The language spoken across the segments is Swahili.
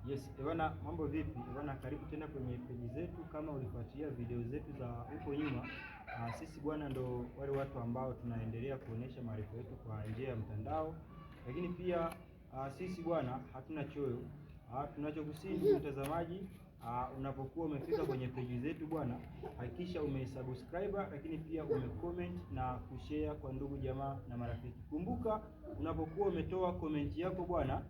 Yes, bwana, mambo vipi? Bwana, karibu tena kwenye peji zetu. Kama ulifuatilia video zetu za huko nyuma, sisi bwana ndo wale watu ambao tunaendelea kuonesha maarifa yetu kwa njia ya mtandao, lakini pia sisi bwana hatuna choyo. Tunachokusihi mtazamaji, unapokuwa umefika kwenye peji zetu bwana, hakikisha umesubscribe, lakini pia umecomment na kushare kwa ndugu jamaa na marafiki. Kumbuka, unapokuwa umetoa comment yako bwana,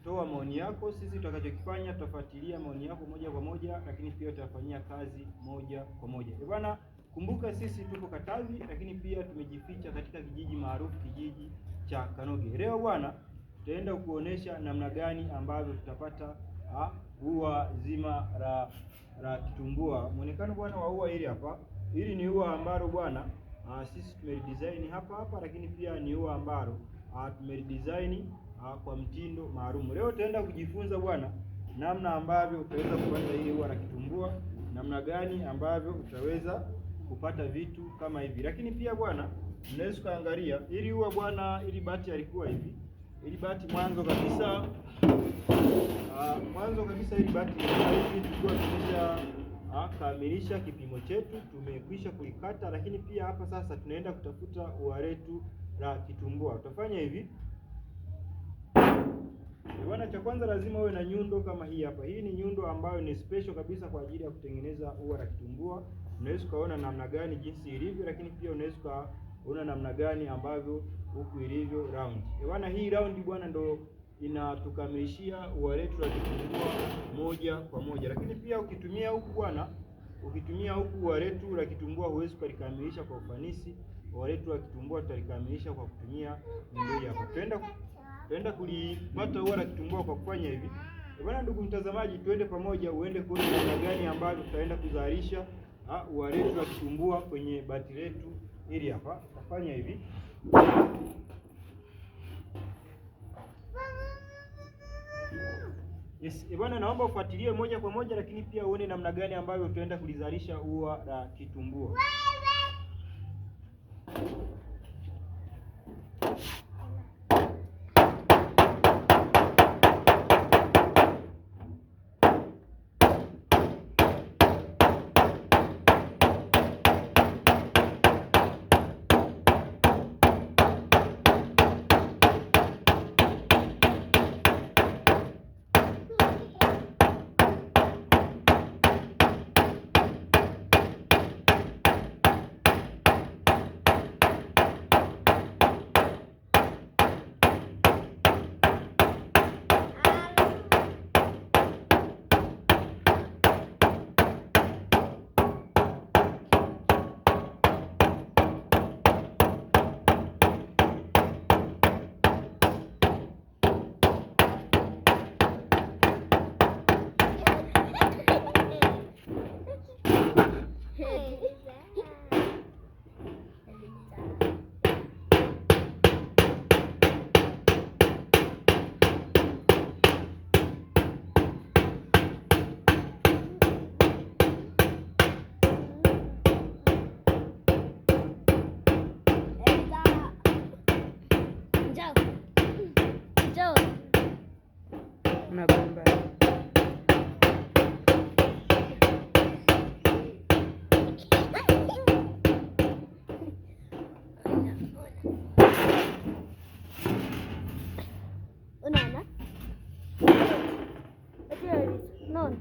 toa maoni yako. Sisi tutakachokifanya tutafuatilia maoni yako moja kwa moja, lakini pia tutafanyia kazi moja kwa moja. Bwana, kumbuka sisi tuko Katavi, lakini pia tumejificha katika kijiji maarufu, kijiji cha Kanoge. Leo bwana, tutaenda kuonesha namna gani ambavyo tutapata ua zima la kitumbua. Muonekano bwana wa ua hili hapa. Hili ni ua ambalo bwana sisi tumelidesign hapa, lakini pia ni ua ambalo tumelidesign kwa mtindo maalum. Leo tutaenda kujifunza bwana namna ambavyo utaweza kupata hili ua la kitumbua, namna gani ambavyo utaweza kupata vitu kama hivi. Lakini pia bwana, mnaweza kaangalia hili ua bwana, hili bati alikuwa hivi. Hili bati mwanzo kabisa hili bati hivi tulikuwa tumesha kamilisha kipimo chetu, tumekwisha kulikata, lakini pia hapa sasa tunaenda kutafuta ua letu la kitumbua. Utafanya hivi bwana, cha kwanza lazima uwe na nyundo kama hii hapa. Hii ni nyundo ambayo ni special kabisa kwa ajili ya kutengeneza ua la kitumbua. Unaweza kuona namna gani jinsi ilivyo, lakini pia unaweza kuona namna gani ambavyo huku ilivyo round. Bwana, hii round bwana ndo inatukamilishia ua letu la kitumbua moja kwa moja. Lakini pia ukitumia huku bwana, ua letu la kitumbua huwezi kulikamilisha kwa ufanisi. Ua letu la kitumbua tutalikamilisha kwa kutumia nyundo hii hapa. Tutaenda kulipata ua la kitumbua kwa kufanya hivi. Bwana, ndugu mtazamaji, tuende pamoja uende kuona namna gani ambavyo tutaenda kuzalisha ua letu la kitumbua kwenye bati letu hili hapa. Tutafanya hivi. Yes, bwana, naomba ufuatilie moja kwa moja, lakini pia uone namna gani ambavyo tutaenda kulizalisha ua la kitumbua. Unagomba. Unaona? No.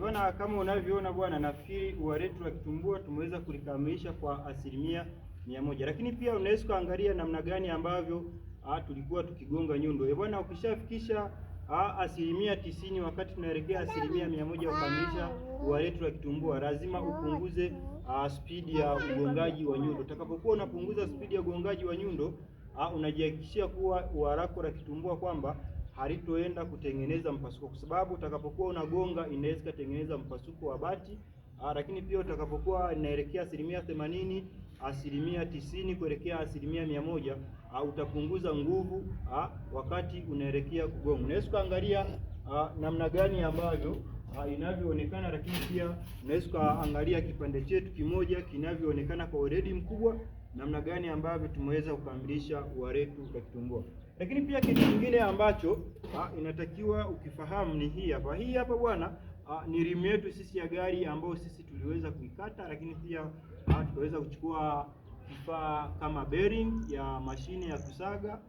Bwana, kama unavyoona bwana, nafikiri ua letu la kitumbua tumeweza kulikamilisha kwa 100%. Lakini pia unaweza kuangalia namna gani ambavyo tulikuwa tukigonga nyundo. Bwana, ukishafikisha 90% wakati tunaelekea 100% kukamilisha ua letu la kitumbua, lazima upunguze spidi ya ugongaji wa nyundo. Utakapokuwa unapunguza spidi ya ugongaji wa nyundo, unajihakikishia kuwa ua lako la kitumbua kwamba halitoenda kutengeneza mpasuko, kwa sababu utakapokuwa unagonga inaweza kutengeneza mpasuko wa bati. Lakini pia utakapokuwa inaelekea 80%, 90% kuelekea 100%, utapunguza nguvu wakati unaelekea kugonga. Unaweza kuangalia namna gani ambavyo inavyoonekana, lakini pia unaweza kuangalia kipande chetu kimoja kinavyoonekana kwa weledi mkubwa, namna gani ambavyo tumeweza kukamilisha ua letu la kitumbua. Lakini pia kitu kingine ambacho inatakiwa ukifahamu ni hii hapa. Hii hapa bwana, ni rimu yetu sisi ya gari ambayo sisi tuliweza kuikata, lakini pia tukaweza kuchukua kifaa kama bearing ya mashine ya kusaga.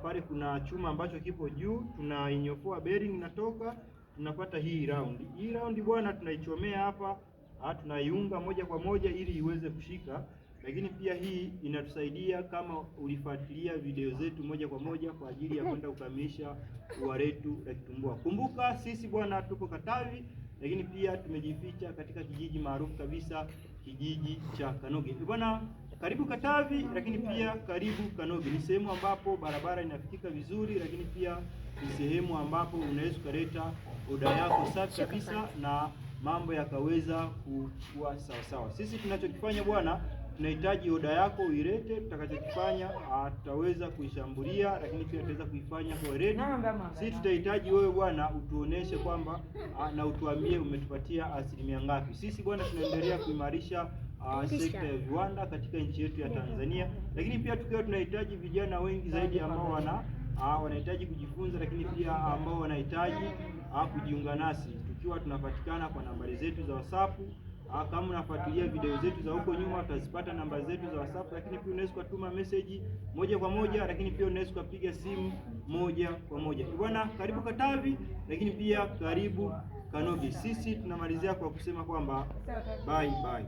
Pale kuna chuma ambacho kipo juu, tunainyofoa bearing inatoka, tunapata hii round. Hii round bwana, tunaichomea hapa, tunaiunga moja kwa moja ili iweze kushika. Lakini pia hii inatusaidia kama ulifuatilia video zetu moja kwa moja kwa ajili ya kwenda kukamilisha ua letu la kitumbua. Kumbuka sisi bwana tupo Katavi, lakini pia tumejificha katika kijiji maarufu kabisa, kijiji cha Kanoge. Bwana, karibu Katavi, lakini pia karibu Kanoge. Ni sehemu ambapo barabara inafikika vizuri, lakini pia ni sehemu ambapo unaweza kuleta oda yako safi kabisa na mambo yakaweza kuwa sawa sawa. Sisi tunachokifanya bwana, tunahitaji oda yako uilete. Tutakachokifanya tutaweza kuishambulia, lakini pia tutaweza kuifanya kwa weledi. Sisi tutahitaji wewe bwana utuoneshe kwamba na utuambie umetupatia 100% ngapi. Sisi bwana tunaendelea kuimarisha sekta ya viwanda katika nchi yetu ya Tanzania, lakini pia tukiwa tunahitaji vijana wengi zaidi ambao wanahitaji kujifunza, lakini pia ambao wanahitaji kujiunga nasi, tukiwa tunapatikana kwa nambari zetu za WhatsApp. Kama unafuatilia video zetu za huko nyuma utazipata namba zetu za WhatsApp, lakini pia unaweza kutuma message moja kwa moja, lakini pia unaweza kupiga simu moja kwa moja. Bwana, karibu Katavi, lakini pia karibu Kanoge. Sisi tunamalizia kwa kusema kwamba bye bye.